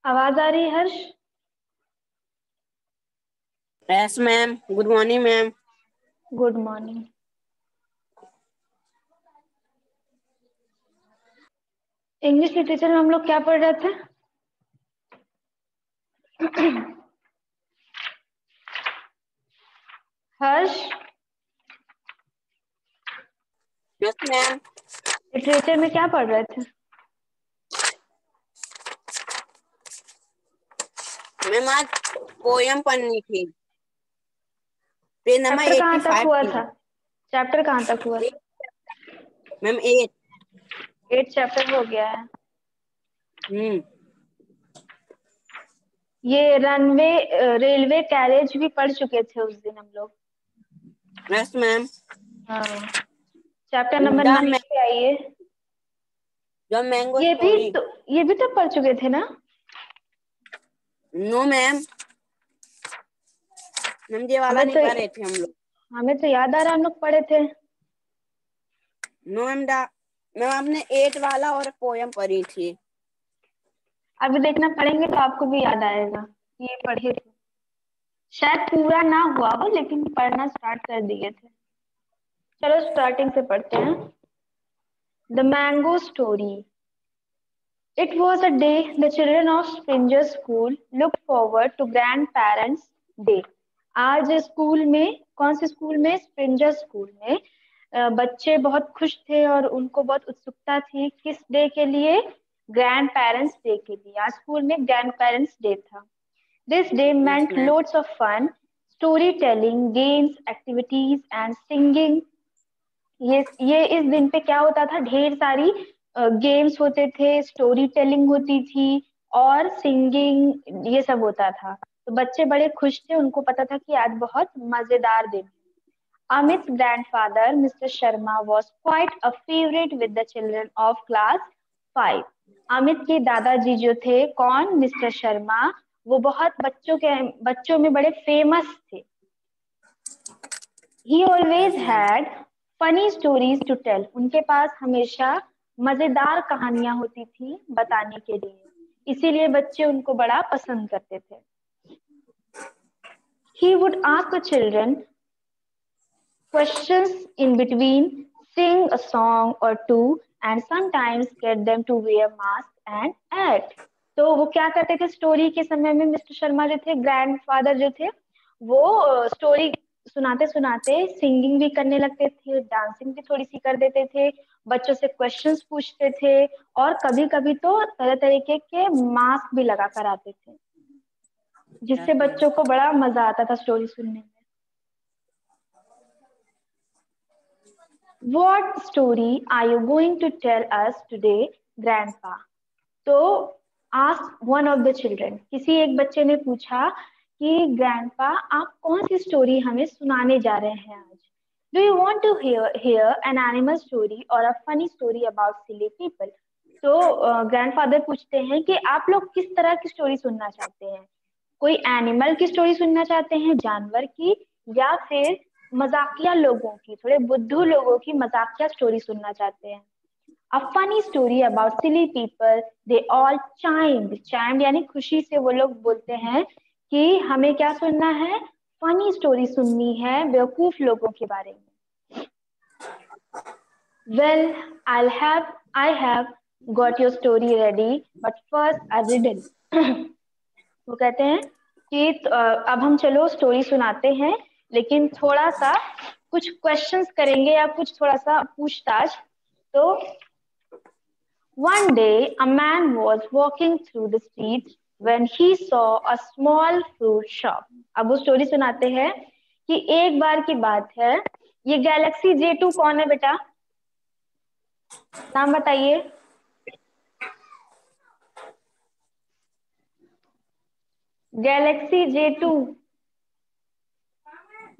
आवाज आ रही है Harsh? Yes ma'am, good morning ma'am. Good morning. English literature में हम लोग क्या पढ़ रहे थे? हर्ष, यस मैम। लिटरेचर में क्या पढ़ रहे थे? मैम आज पोयम पढ़नी थी। पेज नंबर चैप्टर कहाँ तक 85 हुआ थी। था? चैप्टर कहाँ तक हुआ था? मैम 8। 8 चैप्टर हो गया है। ये रेलवे कैरेज भी पढ़ चुके थे उस दिन हम लोग। Yes ma'am. हाँ, चैप्टर नंबर द 9 पे आइए। मैंगो ये भी स्टोरी। तो ये भी तो पढ़ चुके थे ना? नो मैम, ये वाला हमें नहीं तो पढ़ रहे थे हम लोग। हमें तो याद आ रहा है हम लोग पढ़े थे। नो मैम, मैम आपने 8 वाला और पोयम पढ़ी थी। अभी देखना पढ़ेंगे तो आपको भी याद आएगा ये पढ़े थे। शायद पूरा ना हुआ हो लेकिन पढ़ना स्टार्ट कर दिए थे। चलो स्टार्टिंग से पढ़ते हैं। The mango story. It was a day the children of Springer School looked forward to Grandparents' Day. आज स्कूल में, कौन से स्कूल में? स्प्रिंजर स्कूल में बच्चे बहुत खुश थे और उनको बहुत उत्सुकता थी किस डे के लिए? ग्रैंड पेरेंट्स डे के लिए। आज स्कूल में ग्रैंड पेरेंट्स डे था। This day yes meant ma'am. loads of fun, storytelling, games, activities and singing. ये इस दिन पे क्या होता था? ढेर सारी गेम्स होते थे, स्टोरी टेलिंग होती थी और सिंगिंग, ये सब होता था। तो बच्चे बड़े खुश थे, उनको पता था कि आज बहुत मजेदार दिन है। Amit's grandfather, Mr. Sharma, was quite a favorite with the children of class 5. Amit के दादाजी जो थे, कौन? मिस्टर शर्मा। वो बहुत बच्चों में बड़े फेमस थे। He always yes ma'am. had funny stories to tell. उनके पास हमेशा मजेदार कहानियां होती थी बताने के लिए, इसीलिए बच्चे उनको बड़ा पसंद करते थे। He would ask the children questions in between, sing a song or two, and sometimes get them to wear masks and act. तो वो क्या करते थे स्टोरी के समय में? मिस्टर शर्मा जो थे, ग्रैंडफादर जो थे, वो स्टोरी सुनाते सुनाते सिंगिंग भी करने लगते थे, डांसिंग भी थोड़ी सी कर देते थे, बच्चों से क्वेश्चंस पूछते थे और कभी कभी तो तरह तरीके के मास्क भी लगा कर आते थे, जिससे यस मैम। बच्चों को बड़ा मजा आता था स्टोरी सुनने में। What story are you going to tell us today, Grandpa? तो ask one of the children. किसी एक बच्चे ने पूछा कि ग्रैंडपा आप कौन सी स्टोरी हमें सुनाने जा रहे हैं आज? Do you want to hear an animal story or a funny story about silly people? तो ग्रैंडफादर पूछते हैं कि आप लोग किस तरह की स्टोरी सुनना चाहते हैं? कोई एनिमल की स्टोरी सुनना चाहते हैं, जानवर की, या फिर मजाकिया लोगों की, थोड़े बुद्धू लोगों की मजाकिया स्टोरी सुनना चाहते हैं? A funny story about silly people. They all chimed. Chimed यानी खुशी से वो लोग बोलते हैं कि हमें क्या सुनना है? फनी स्टोरी सुननी है बेवकूफ लोगों के बारे में। Well, I have got your story ready, but first a riddle. वो कहते हैं कि अब हम चलो स्टोरी सुनाते हैं, लेकिन थोड़ा सा कुछ क्वेश्चंस करेंगे या कुछ थोड़ा सा पूछताछ। तो one day a man was walking through the streets when he saw a small fruit shop. अब वो स्टोरी सुनाते हैं कि एक बार की बात है, ये गैलेक्सी J2 कौन है बेटा? नाम बताइए। Galaxy J2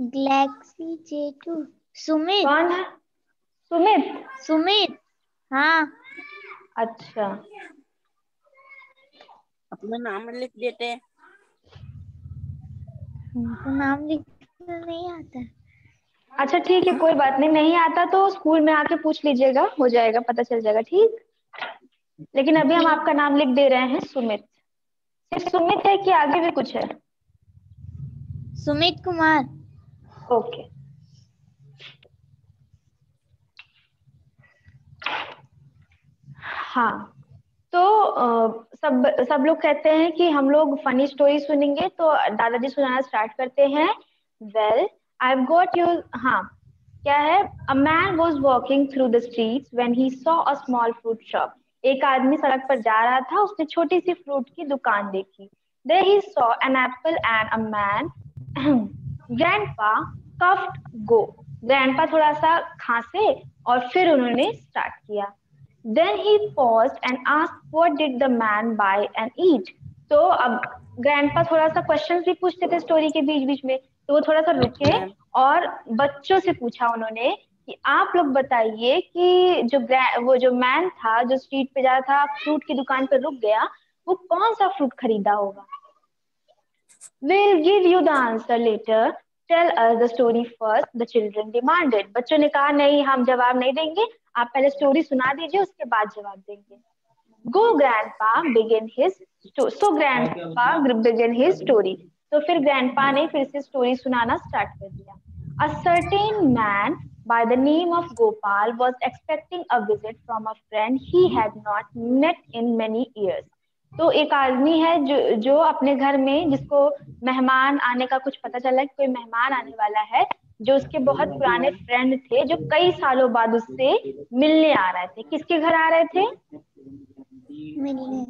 Galaxy J2 Sumit. कौन है? सुमित। सुमित, हाँ। अच्छा, अपना नाम लिख देते। हमको नाम लिखना नहीं आता। अच्छा ठीक है, कोई बात नहीं, नहीं आता तो स्कूल में आके पूछ लीजिएगा, हो जाएगा, पता चल जाएगा, ठीक। लेकिन अभी हम ठीक। आपका नाम लिख दे रहे हैं, सुमित। सिर्फ सुमित है कि आगे भी कुछ है? सुमित कुमार। ओके। हाँ, तो सब लोग कहते हैं कि हम लोग फनी स्टोरी सुनेंगे, तो दादाजी सुनाना स्टार्ट करते हैं। Well, I got you. हाँ, क्या है? A man was walking through the streets when he saw a small fruit shop. एक आदमी सड़क पर जा रहा था, उसने छोटी सी फ्रूट की दुकान देखी। There he saw an apple and a man. Grandpa coughed go. Grandpa थोड़ा सा खांसे और फिर उन्होंने स्टार्ट किया। Then he paused and asked, "What did the man buy and eat?" तो अब ग्रैंडपा थोड़ा सा क्वेश्चन भी पूछते थे स्टोरी के बीच बीच में, तो वो थोड़ा सा रुके मैम और बच्चों से पूछा उन्होंने कि आप लोग बताइए कि वो जो मैन था जो स्ट्रीट पे जा रहा था, फ्रूट की दुकान पे रुक गया, वो कौन सा फ्रूट खरीदा होगा? We'll give you the answer later. Tell us the story first, the children demanded. बच्चों ने कहा नहीं, हम जवाब नहीं देंगे, आप पहले स्टोरी सुना दीजिए, उसके बाद जवाब देंगे। Go grandpa begin his so grandpa began his story. तो फिर grandpa ने फिर से स्टोरी सुनाना स्टार्ट कर दिया। A certain man by the name of Gopal was expecting a visit from a friend he had not met in many years. तो एक आदमी है जो अपने घर में, जिसको मेहमान आने का कुछ पता चला कि कोई मेहमान आने वाला है, जो उसके बहुत पुराने फ्रेंड थे, जो कई सालों बाद उससे मिलने आ रहे थे। किसके घर आ रहे थे? मिलने।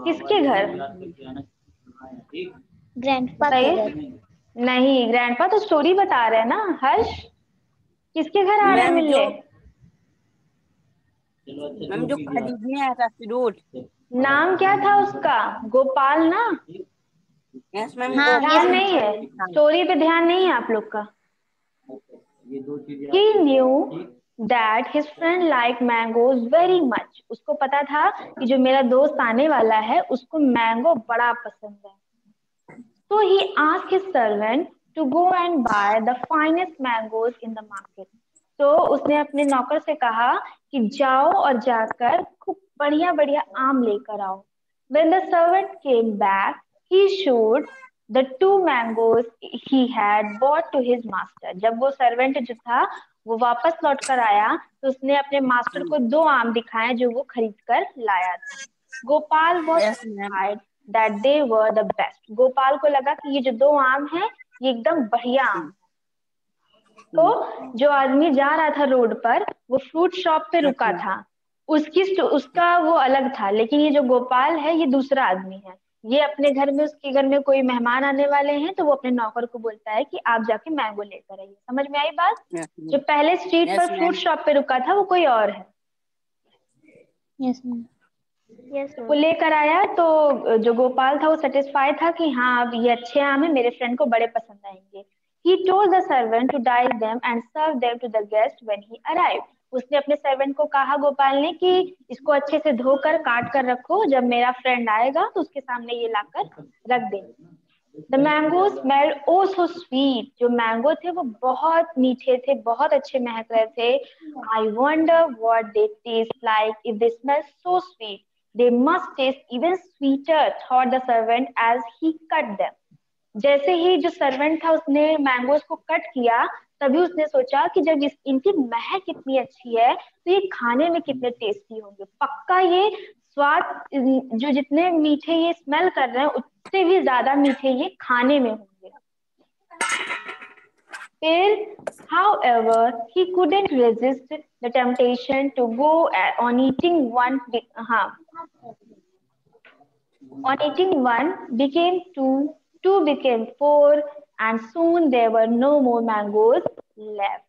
किसके घर? ग्रैंडपा के घर। नहीं, ग्रैंडपा तो स्टोरी बता रहे हैं ना हर्ष। किसके घर आ रहे हैं मैम मिलने? जो खरीदने आया था फ्रूट। नाम क्या था उसका? गोपाल ना? Yes ma'am. हाँ, ध्यान नहीं है, स्टोरी पे ध्यान नहीं है आप लोग का। He knew that his friend liked mangoes very much. उसको पता था कि जो मेरा दोस्त आने वाला है उसको मैंगो बड़ा पसंद है। So he asked his servant to go and buy the finest mangoes in the market. तो उसने अपने नौकर से कहा कि जाओ और जाकर खूब बढ़िया बढ़िया आम लेकर आओ। When the servant came back, he showed the 2 mangoes he had bought to his master. जब वो सर्वेंट जो था वो वापस लौट कर आया, तो उसने अपने मास्टर को 2 आम दिखाए जो वो खरीद कर लाया था। Gopal was satisfied that they were the best. Gopal को लगा कि ये जो 2 आम है ये एकदम बढ़िया आम। तो जो आदमी जा रहा था रोड पर, वो फ्रूट शॉप पे रुका था। उसका वो अलग था, लेकिन ये जो गोपाल है ये दूसरा आदमी है। ये अपने घर में, उसके घर में कोई मेहमान आने वाले हैं, तो वो अपने नौकर को बोलता है कि आप जाके मैंगो लेकर आइए। समझ में आई बात? जो पहले स्ट्रीट पर फ्रूट शॉप पे रुका था वो कोई और है। Yes ma'am. वो लेकर आया, तो जो गोपाल था वो सेटिस्फाई था कि हाँ अब ये अच्छे आम है, मेरे फ्रेंड को बड़े पसंद आएंगे। He told the servant to dye them and serve them to the guest when he arrived. उसने अपने सर्वेंट को कहा, गोपाल ने, कि इसको अच्छे से धोकर काट कर रखो, जब मेरा फ्रेंड आएगा तो उसके सामने ये लाकर रख देंगे। The mango smelled oh so sweet. जो मैंगो थे वो बहुत मीठे थे, बहुत अच्छे महक रहे थे। I wonder what they taste like if they smell so sweet. They must taste even sweeter, thought the servant as he cut them. जैसे ही जो सर्वेंट था उसने मैंगोज को कट किया, तभी उसने सोचा कि जब इनकी महक कितनी अच्छी है तो ये खाने में कितने टेस्टी होंगे। पक्का ये स्वाद, जो जितने मीठे ये स्मेल कर रहे हैं उससे भी ज्यादा मीठे ये खाने में होंगे। फिर however he couldn't resist the temptation to go on eating one became two, two became four, and soon there were no more mangoes left.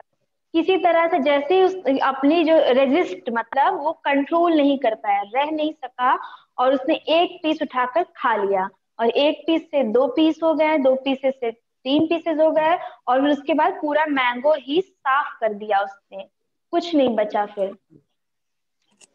किसी तरह से जैसे ही उस अपनी जो रेजिस्ट, मतलब वो कंट्रोल नहीं कर पाया, रह नहीं सका, और उसने एक पीस उठाकर खा लिया, और एक पीस से 2 पीस हो गए, 2 पीस से 3 पीसेस हो गए, और फिर उसके बाद पूरा मैंगो ही साफ कर दिया उसने, कुछ नहीं बचा फिर।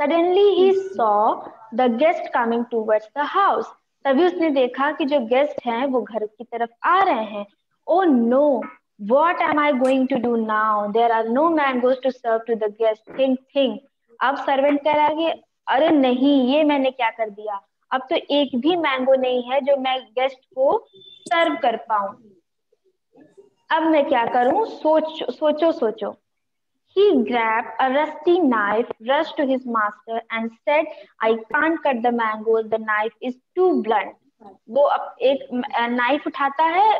Suddenly he saw the guest coming towards the house. तभी उसने देखा कि जो गेस्ट हैं वो घर की तरफ आ रहे हैं। Oh no, what am I going to do now? There are no mangoes to serve to the guest. Think. अब सर्वेंट कह रहा है कि अरे नहीं, ये मैंने क्या कर दिया, अब तो एक भी मैंगो नहीं है जो मैं गेस्ट को सर्व कर पाऊं। अब मैं क्या करूं? सोचो सोचो। He grabbed a rusty knife, rushed to his master, and said, "I can't cut the mangoes. The knife is too blunt." वो अब एक नाइफ उठाता है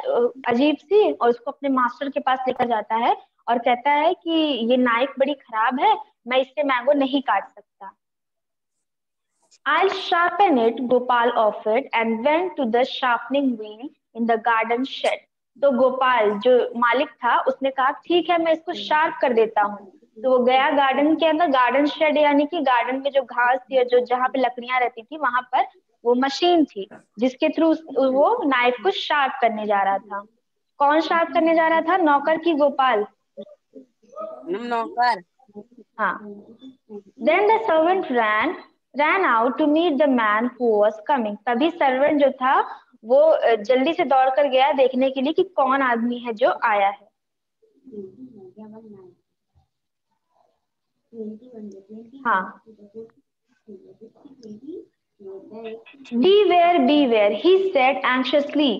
अजीब सी, और उसको अपने मास्टर के पास लेकर जाता है और कहता है कि ये नाइफ बड़ी खराब है, मैं इससे मैंगो नहीं काट सकता। I'll sharpen it, Gopal offered, and went to the sharpening wheel in the garden shed. तो गोपाल जो मालिक था उसने कहा ठीक है मैं इसको शार्प कर देता हूँ। तो वो गया गार्डन के अंदर, गार्डन शेड यानी कि गार्डन में जो घास थी और जो जहाँ पे लकड़ियां रहती थी वहां पर वो मशीन थी जिसके थ्रू वो नाइफ को शार्प करने जा रहा था। कौन शार्प करने जा रहा था? नौकर की गोपाल? नौकर। हाँ। Then the servant ran out to meet the man who was coming. तभी सर्वेंट जो था वो जल्दी से दौड़ कर गया देखने के लिए कि कौन आदमी है जो आया है। हाँ। Beware, beware, he said anxiously.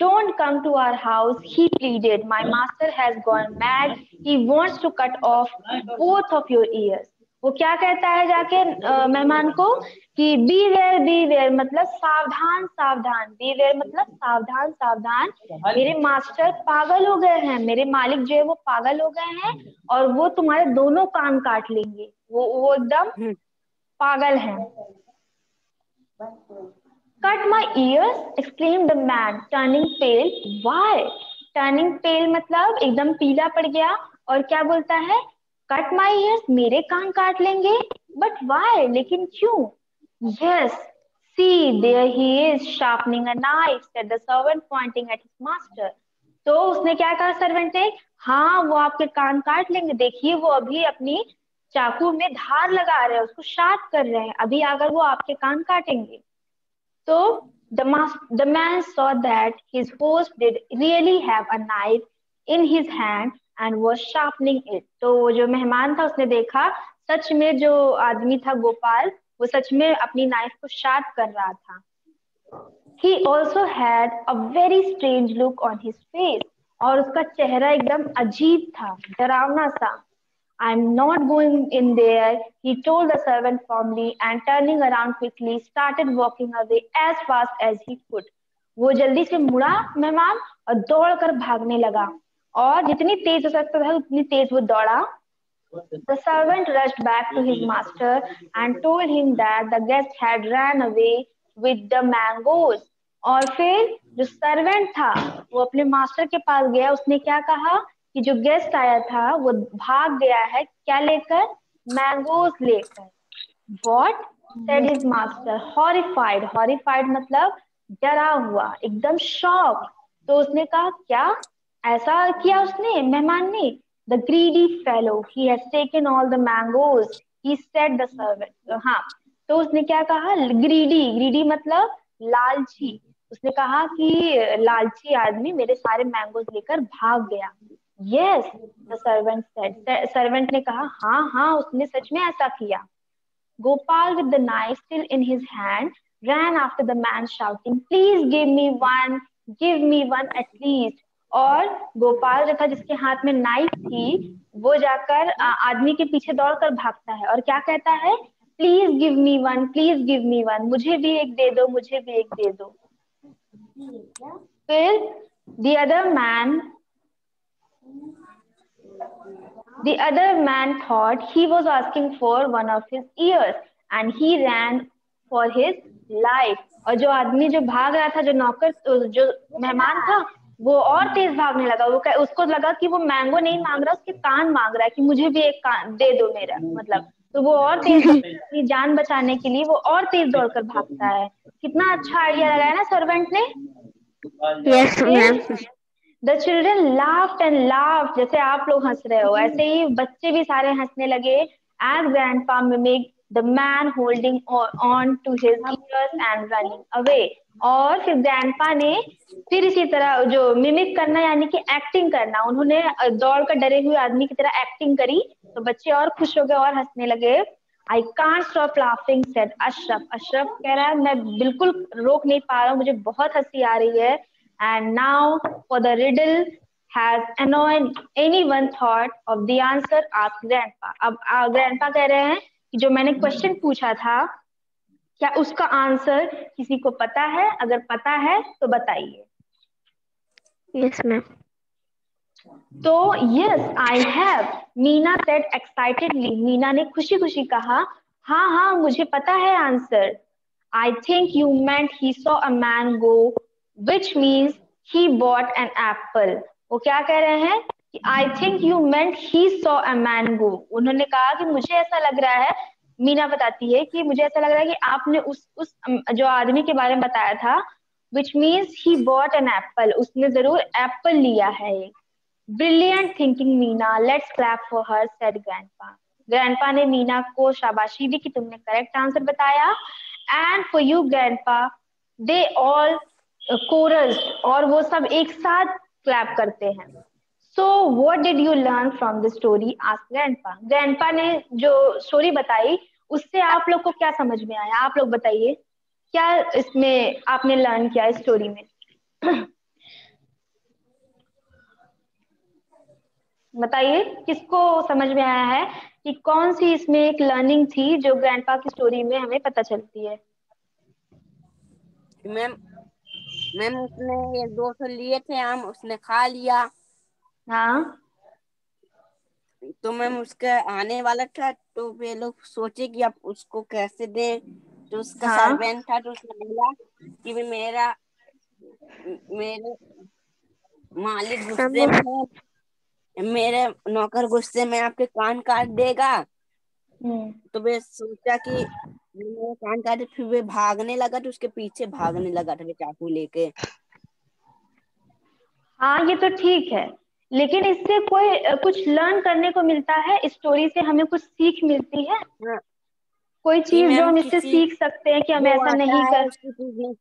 Don't come to our house, he pleaded. My master has gone mad. He wants to cut off both of your ears. वो क्या कहता है जाके मेहमान को कि beware, beware मतलब सावधान सावधान, beware मतलब सावधान सावधान, मेरे मास्टर पागल हो गए हैं, मेरे मालिक जो है वो पागल हो गए हैं और वो तुम्हारे दोनों कान काट लेंगे। वो एकदम पागल हैं। Cut my ears, exclaimed the man, turning pale. Why? Turning pale मतलब एकदम पीला पड़ गया और क्या बोलता है? Cut my ears, मेरे कान काट लेंगे? But why? लेकिन क्यों? Yes, see, there he is sharpening a knife, said the servant, pointing at his master. तो उसने क्या कहा सर्वेंट ने? हाँ वो आपके कान काट लेंगे, देखिए वो अभी अपनी चाकू में धार लगा रहे हैं, उसको शार्प कर रहे हैं, अभी अगर वो आपके कान काटेंगे। So the man saw that his host did really have a knife in his hand and was sharpening it. तो जो मेहमान था उसने देखा सच में जो आदमी था गोपाल वो सच में अपनी नाइफ को शार्प कर रहा था। He also had a very strange look on his face. और उसका चेहरा एकदम अजीब था, डरावना सा। I'm not going in there, he told the servant firmly, and turning around quickly, started walking away as fast as he could. वो जल्दी से मुड़ा मेहमान और दौड़कर भागने लगा और जितनी तेज हो सकता था उतनी तेज वो दौड़ा। The servant rushed back to his master and told him that the guest had ran away with the mangoes. और फिर जो सर्वेंट था वो अपने मास्टर के पास गया, उसने क्या कहा कि जो गेस्ट आया था वो भाग गया है, क्या लेकर? मैंगोज लेकर। What? said his master, horrified. Horrified मतलब डरा हुआ, एकदम शॉक। तो उसने कहा क्या ऐसा किया उसने मेहमान ने? The greedy fellow, he has taken all the mangoes, he said the servant. हाँ, तो उसने क्या कहा? ग्रीडी मतलब लालची। उसने कहा कि लालची आदमी मेरे सारे मैंगोज लेकर भाग गया। Yes, the servant said. Servant ने कहा हाँ हाँ उसने सच में ऐसा किया। Gopal, with the knife still in his hand, ran after the man shouting, "Please give me one at least." और गोपाल जो था जिसके हाथ में नाइफ थी वो जाकर आदमी के पीछे दौड़कर भागता है और क्या कहता है? Please give me one, please give me one, मुझे भी एक दे दो, मुझे भी एक दे दो। फिर the other man thought he was asking for one of his ears and he ran for his life. और जो आदमी जो भाग रहा था, जो नौकर जो मेहमान था वो और तेज भागने लगा। उसको लगा कि वो मैंगो नहीं मांग रहा, उसके कान मांग रहा है कि मुझे भी एक कान दे दो मेरा, मतलब। तो वो और तेज अपनी जान बचाने के लिए वो और तेज दौड़कर भागता है। कितना अच्छा आइडिया लगाया ना सर्वेंट ने। Yes, ma'am. The children laughed and laughed. जैसे आप लोग हंस रहे हो ऐसे ही बच्चे भी सारे हंसने लगे। As grandpa mimicked the man holding on to his ears and running away. और फिर ग्रैंडपा ने फिर इसी तरह जो मिमिक करना यानी कि एक्टिंग करना, उन्होंने दौड़ कर डरे हुए आदमी की तरह एक्टिंग करी तो बच्चे और खुश हो गए और हंसने लगे। I can't stop laughing, said Ashraf. Ashraf कह रहा है मैं बिल्कुल रोक नहीं पा रहा हूँ, मुझे बहुत हंसी आ रही है. And now for the riddle, has anyone thought of the answer? Ask grandpa. अब grandpa कह रहे हैं कि जो मैंने क्वेश्चन पूछा था क्या उसका आंसर किसी को पता है? अगर पता है तो बताइए. Yes, ma'am. तो yes I have, Meena said excitedly. Meena ने खुशी खुशी कहा हाँ हाँ मुझे पता है answer. I think you meant he saw a mango which means he bought an apple. वो क्या कह रहे हैं कि I think you meant he saw a mango. उन्होंने कहा कि मुझे ऐसा लग रहा है, मीना बताती है कि मुझे ऐसा लग रहा है कि आपने उस जो आदमी के बारे में बताया था which means he bought an apple, उसने जरूर एप्पल लिया है. Brilliant thinking, Meena. Let's clap for her, said Grandpa. Grandpa ने मीना को शाबाशी दी कि तुमने करेक्ट आंसर बताया. And for you, Grandpa, they all chorused और वो सब एक साथ क्लैप करते हैं. So what did you learn from the story? Asked Grandpa. Grandpa ने जो स्टोरी बताई उससे आप लोग को क्या समझ में आया? आप लोग बताइए क्या इसमें आपने लर्न किया इस स्टोरी में. बताइए किसको समझ में आया है कि कौन सी इसमें एक लर्निंग थी जो ग्रैंडपा की स्टोरी में हमें पता चलती है. मैम मैम उसने ये 200 लिए थे आम, उसने खा लिया. हाँ तो मैम उसका आने वाला था, तो वे लोग सोचे कि अब उसको कैसे दें. तो उसका हाँ सर्वेंट था, तो उसने बोला कि वे मेरे मालिक गुस्से में है, मेरे नौकर गुस्से में आपके कान काट देगा. तो वे सोचा कि मेरे कान काटे, फिर वे भागने लगा, तो उसके पीछे भागने लगा था वे चाकू लेके. हाँ ये तो ठीक है, लेकिन इससे कोई कुछ लर्न करने को मिलता है, स्टोरी से हमें कुछ सीख मिलती है. हाँ, कोई कि चीज जो मैम हम इससे किसी सीख सकते हैं कि हम जो ऐसा आता नहीं है कर. उसकी चीजें,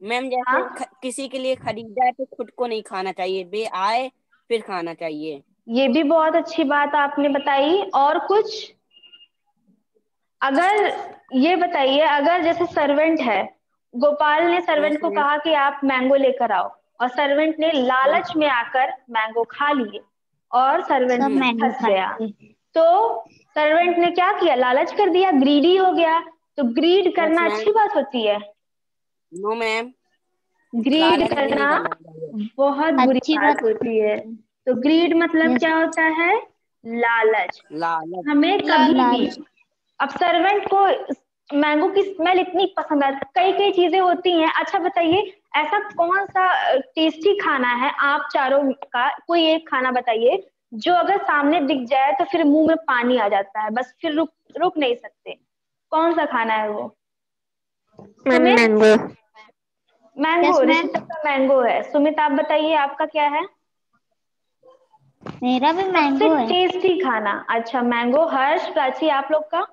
मैम जैसे हाँ किसी के लिए खरीदा है तो खुद को नहीं खाना चाहिए, वे आए फिर खाना चाहिए. ये भी बहुत अच्छी बात आपने बताई. और कुछ अगर ये बताइए, अगर जैसे सर्वेंट है, गोपाल ने यस सर्वेंट को मैम. कहा कि आप मैंगो लेकर आओ और सर्वेंट ने यस. लालच में आकर मैंगो खा लिए और सर्वेंट सब मैंगो फंस खा गया. लिए. तो सर्वेंट ने क्या किया, लालच कर दिया, ग्रीडी हो गया. तो ग्रीड यस करना मैम. अच्छी बात होती है? नो मैम, ग्रीड लालच भी नहीं करना करना चाहिए. बहुत बुरी अच्छी बात बात. होती है. तो ग्रीड मतलब यस. क्या होता है? लालच. लालच. हमें कभी भी, लाल. अब सर्वेंट को मैंगो की स्मेल इतनी पसंद है, कई कई चीजें होती हैं. अच्छा बताइए ऐसा कौन सा टेस्टी खाना है आप चारों का, कोई एक खाना बताइए जो अगर सामने दिख जाए तो फिर मुंह में पानी आ जाता है, बस फिर रुक रुक नहीं सकते. कौन सा खाना है वो? Ma'am Sumit. Mango. Mango. Yes ma'am. Rishita का मैंगो है. सुमित आप बताइए आपका क्या है मेरा भी सबसे मैंगो है. टेस्टी खाना? अच्छा मैंगो. हर्ष, प्राची आप लोग का?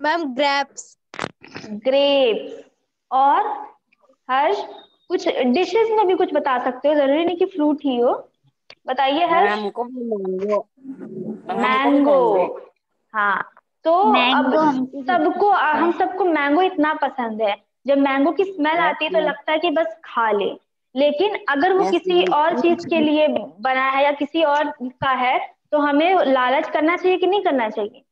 Ma'am grapes. ग्रेप्स. और हर्ष कुछ डिशेस में भी कुछ बता सकते हो, जरूरी नहीं कि फ्रूट ही हो. बताइए हर्ष. हमको भी मैंगो. हमको भी मैंगो. मैंगो. हाँ. तो अब मैंगो हमको भी सबको, पसंद है. हम सबको मैंगो इतना पसंद है, जब मैंगो की स्मेल यस आती है तो मैम. लगता है कि बस खा ले. लेकिन अगर वो यस किसी मैम. और चीज के लिए बना है या किसी और का है तो हमें लालच करना चाहिए कि नहीं करना चाहिए?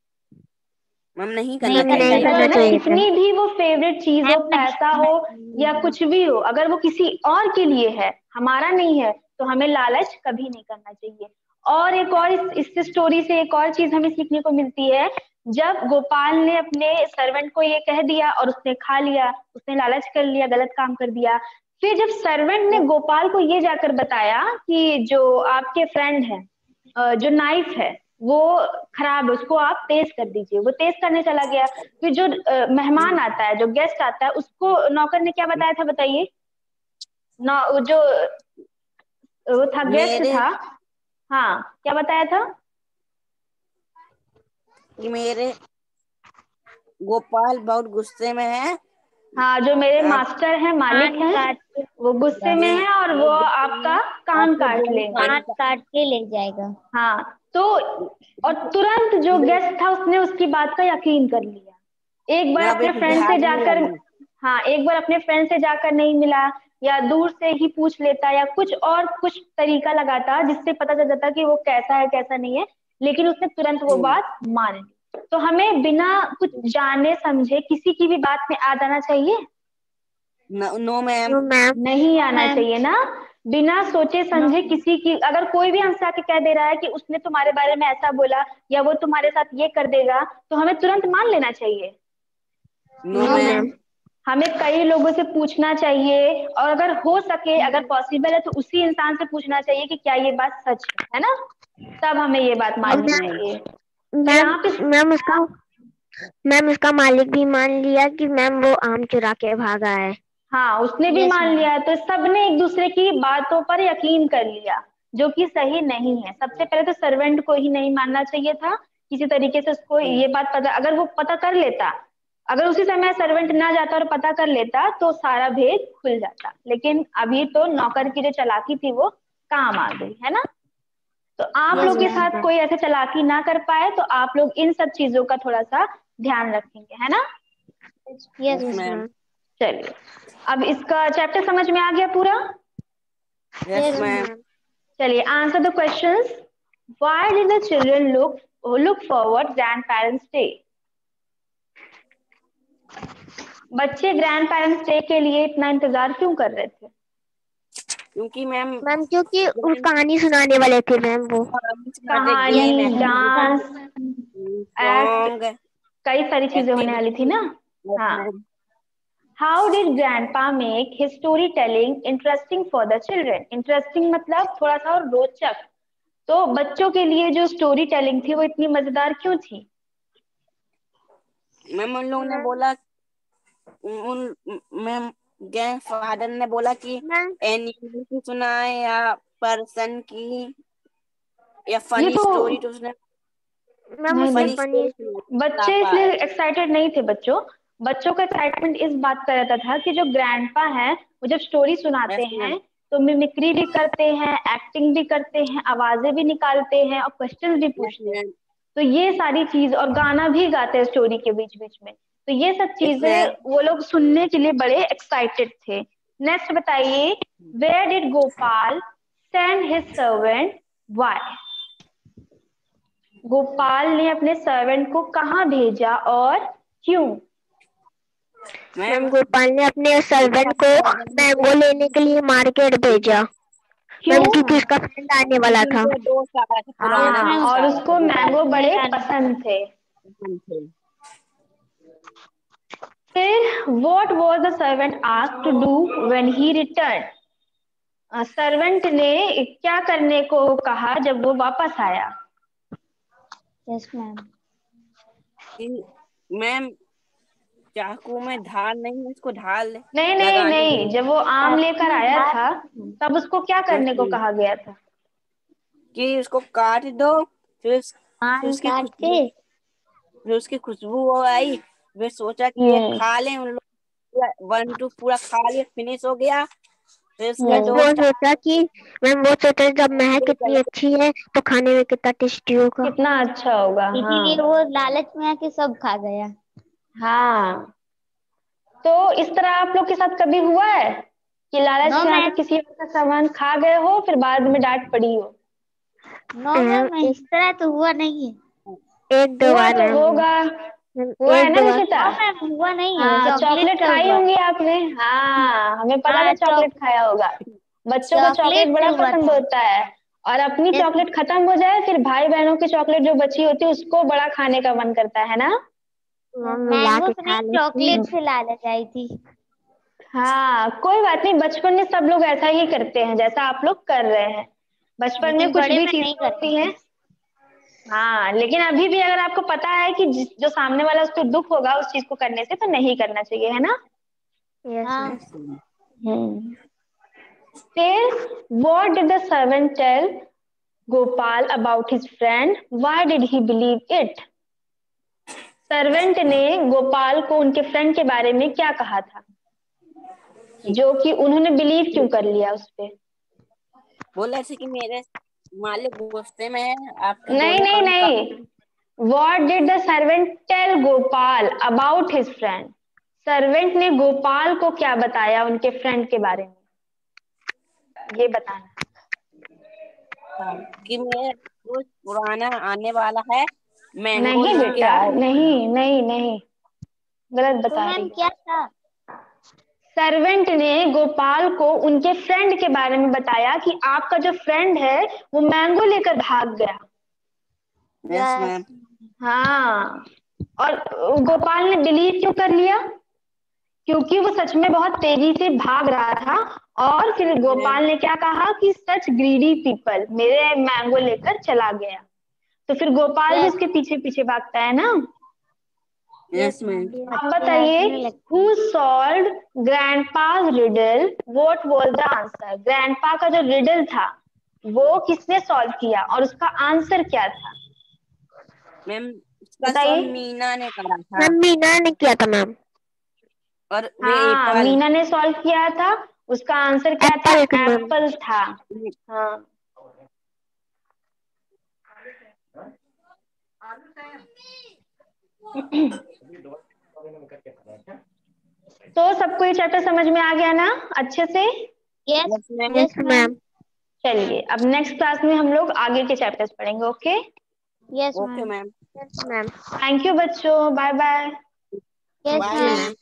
मैम नहीं करना नहीं करना करना चाहिए. चाहिए. चाहिए. चाहे कितनी भी वो फेवरेट चीज हो, मैम नहीं पैसा करना हो या चाहिए. कुछ भी हो, अगर वो किसी और के लिए है, हमारा नहीं है, तो हमें लालच कभी नहीं करना चाहिए. और एक और इस स्टोरी से एक और चीज हमें सीखने को मिलती है. जब गोपाल ने अपने सर्वेंट को ये कह दिया और उसने खा लिया, उसने लालच कर लिया, गलत काम कर दिया. फिर जब सर्वेंट ने गोपाल को ये जाकर बताया कि जो आपके फ्रेंड है, जो नाइफ है वो खराब है, उसको आप तेज कर दीजिए, वो तेज करने चला गया. फिर जो मेहमान आता है, जो गेस्ट आता है, उसको नौकर ने क्या बताया था बताइए? जो वो था, गेस्ट मेरे था. हाँ क्या बताया था? मेरे गोपाल बहुत गुस्से में है. हाँ जो मेरे आप मास्टर हैं, मालिक कान हैं, काट के वो गुस्से में वे है और वो वो गुस्से आपका में कान आपके काट दोनों लेंगे. कान काट के ले जाएगा. हाँ. तो और तुरंत जो गेस्ट था उसने उसकी बात का यकीन कर लिया। एक बार अपने फ्रेंड से जाकर, हाँ एक बार अपने फ्रेंड से जाकर नहीं मिला, या दूर से ही पूछ लेता, या कुछ तरीका लगाता जिससे पता चल जाता कि वो कैसा है कैसा नहीं है, लेकिन उसने तुरंत वो बात मान ली। तो हमें बिना कुछ जाने समझे किसी की भी बात में आ जाना चाहिए? नो मैम, नहीं आना चाहिए ना। बिना सोचे समझे किसी की, अगर कोई भी हमसे आके कह दे रहा है कि उसने तुम्हारे बारे में ऐसा बोला या वो तुम्हारे साथ ये कर देगा, तो हमें तुरंत मान लेना चाहिए? नो मैम, हमें कई लोगों से पूछना चाहिए, और अगर हो सके, अगर पॉसिबल है तो उसी इंसान से पूछना चाहिए कि क्या ये बात सच है ना, तब हमें ये बात माननी चाहिए। तो यहाँ पे मैम उसका मालिक भी मान लिया कि मैम वो आम चुरा के भागा है। हाँ उसने भी मान लिया है, तो सबने एक दूसरे की बातों पर यकीन कर लिया, जो कि सही नहीं है। सबसे पहले तो सर्वेंट को ही नहीं मानना चाहिए था, किसी तरीके से उसको ये बात पता, अगर वो पता कर लेता, अगर उसी समय सर्वेंट ना जाता और पता कर लेता तो सारा भेद खुल जाता। लेकिन अभी तो नौकर की जो चालाकी थी वो काम आ गई है ना। तो आप लोग के साथ कोई ऐसे चालाकी ना कर पाए, तो आप लोग इन सब चीजों का थोड़ा सा ध्यान रखेंगे, है ना? Yes ma'am. चलिए, अब इसका चैप्टर समझ में आ गया पूरा? Yes ma'am. चलिए, answer the questions. Why did the children look forward grandparents day? बच्चे ग्रैंड पेरेंट्स डे के लिए इतना इंतजार क्यों कर रहे थे? क्योंकि मैम क्योंकि वो कहानी सुनाने वाले थे मैम, वो कहानी, डांस, एक्ट, कई सारी चीजें होने वाली थी ना। हाँ। How did grandpa make his story telling interesting for the children? Interesting मतलब थोड़ा सा और रोचक। तो बच्चों के लिए जो स्टोरी टेलिंग थी वो इतनी मजेदार क्यों थी? मैम उन लोगों ने बोला, मैम ग्रैंडफादर ने बोला कि एनिमल की सुनाए या पर्सन की या फनी स्टोरी, तो उसने बच्चे इसलिए एक्साइटेड नहीं थे। बच्चों का एक्साइटमेंट इस बात का रहता था कि जो ग्रैंडपा है वो जब स्टोरी सुनाते हैं तो मिमिक्री भी करते हैं, एक्टिंग भी करते हैं, आवाजें भी निकालते हैं और क्वेश्चंस भी पूछते हैं। तो ये सारी चीज, और गाना भी गाते हैं स्टोरी के बीच बीच में। तो ये सब चीजें वो लोग सुनने के लिए बड़े एक्साइटेड थे। नेक्स्ट बताइए, where did Gopal send his servant? Why? Gopal ने अपने सर्वेंट को कहाँ भेजा और क्यों? मैम गोपाल ने अपने सर्वेंट को मैंगो लेने के लिए मार्केट भेजा। क्यों? क्योंकि उसका फ्रेंड आने वाला था। हाँ, और उसको मैंगो बड़े पसंद थे। फिर what was the servant asked to do when he returned? Servant ने क्या करने को कहा जब वो वापस आया? Yes ma'am. मैम चाकू में धार नहीं, उसको ढाल नहीं, जब वो आम लेकर आया था तब उसको क्या करने को कहा गया था? कि उसको काट दो, फिर उसकी खुशबू आई। वे सोचा कि ये खा लें, उन लोग 1 2 पूरा खा लिया, फिनिश हो गया। फिर वो सोचा कि मैम वो सोचा जब महक कितनी अच्छी है तो खाने में कितना टेस्टी होगा, कितना अच्छा होगा। इसीलिए वो लालच में आके सब खा गया। हाँ, तो इस तरह आप लोग के साथ कभी हुआ है कि लालच में आके किसी का सामान खा गए हो फिर बाद में डांट पड़ी हो? नो मैम, इस तरह तो हुआ नहीं है। एक दो बार तो होगा, हुआ है ना निकिता? हुआ नहीं है। हाँ, चॉकलेट खाई होंगी आपने। हाँ, हमें पता था चॉकलेट खाया होगा। बच्चों को चॉकलेट बड़ा पसंद होता है, और अपनी चॉकलेट खत्म हो जाए फिर भाई बहनों की चॉकलेट जो बची होती है उसको बड़ा खाने का मन करता है ना। मैंगो से नहीं, चॉकलेट से लालच आई थी। हाँ, कोई बात नहीं, बचपन में सब लोग ऐसा ही करते हैं जैसा आप लोग कर रहे हैं। बचपन में कुछ भी चीजें होती हैं। हाँ, लेकिन अभी भी अगर आपको पता है कि जो सामने वाला उसको दुख होगा उस चीज को करने से, तो नहीं करना चाहिए, है ना? फिर what did the servant tell Gopal about his friend? Why did he believe it? Servant ने गोपाल को उनके फ्रेंड के बारे में क्या कहा था जो कि उन्होंने बिलीव क्यों कर लिया उस पे? बोला कि मालिक गुस्से में है आपके नहीं दोनों नहीं काम नहीं, What did the servant tell Gopal about his friend? Servant ने गोपाल को क्या बताया उनके फ्रेंड के बारे में, ये बताना। कि मेरे कुछ पुराना आने वाला है, मैंगो नहीं लेके बेटा, आओ। नहीं नहीं नहीं, गलत तो बता रही मैम है। क्या था? सर्वेंट ने गोपाल को उनके फ्रेंड के बारे में बताया कि आपका जो फ्रेंड है वो मैंगो लेकर भाग गया। Yes ma'am. हाँ, और गोपाल ने बिलीव क्यों कर लिया? क्योंकि वो सच में बहुत तेजी से भाग रहा था। और फिर गोपाल ने क्या कहा कि सच ग्रीडी पीपल, मेरे मैंगो लेकर चला गया। तो फिर गोपाल भी उसके पीछे पीछे भागता है ना। Yes ma'am. अब बताइए, who solved grandpa's riddle? What was the answer? Grandpa का जो रिडल था वो किसने सॉल्व किया और उसका आंसर क्या था? मैम उसका बताइए। सॉल्व मीना ने करा था। मैम मीना ने किया था मैम। और वे हाँ, एप्पल। मीना ने सॉल्व किया था, उसका आंसर क्या था? एप्पल था मैम। एप्पल था। हाँ, तो सबको ये चैप्टर समझ में आ गया ना अच्छे से? Yes yes ma'am. Yes ma'am. चलिए अब नेक्स्ट क्लास में हम लोग आगे के चैप्टर्स पढ़ेंगे। Okay, yes okay ma'am. Yes ma'am. Thank you बच्चों, bye bye. Yes bye ma'am. Ma'am.